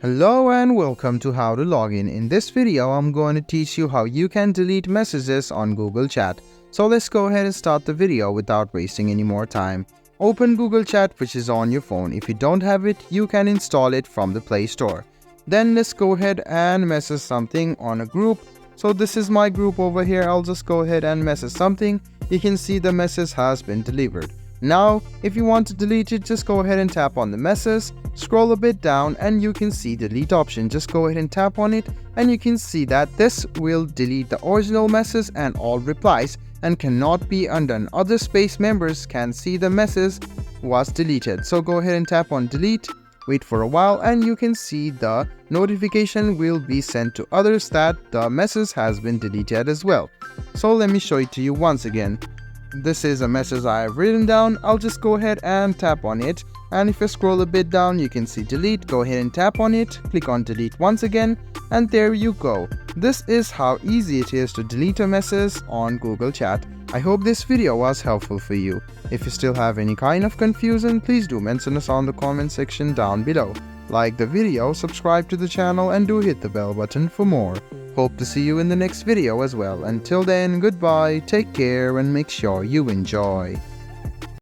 Hello and welcome to How to Login. In this video, I'm going to teach you how you can delete messages on Google Chat. So let's go ahead and start the video without wasting any more time. Open Google Chat, which is on your phone. If you don't have it, you can install it from the Play Store. Then let's go ahead and message something on a group. So this is my group over here. I'll just go ahead and message something. You can see the message has been delivered. Now, if you want to delete it, just go ahead and tap on the message, scroll a bit down and you can see delete option. Just go ahead and tap on it and you can see that this will delete the original message and all replies and cannot be undone. Other space members can see the message was deleted. So go ahead and tap on delete, wait for a while and you can see the notification will be sent to others that the message has been deleted as well. So let me show it to you once again. This is a message I have written down. I'll just go ahead and tap on it, and if you scroll a bit down you can see delete. Go ahead and tap on it, click on delete once again, and there you go. This is how easy it is to delete a message on Google Chat. I hope this video was helpful for you. If you still have any kind of confusion, please do mention us on the comment section down below. Like the video, subscribe to the channel and do hit the bell button for more. Hope to see you in the next video as well. Until then, goodbye, take care and make sure you enjoy.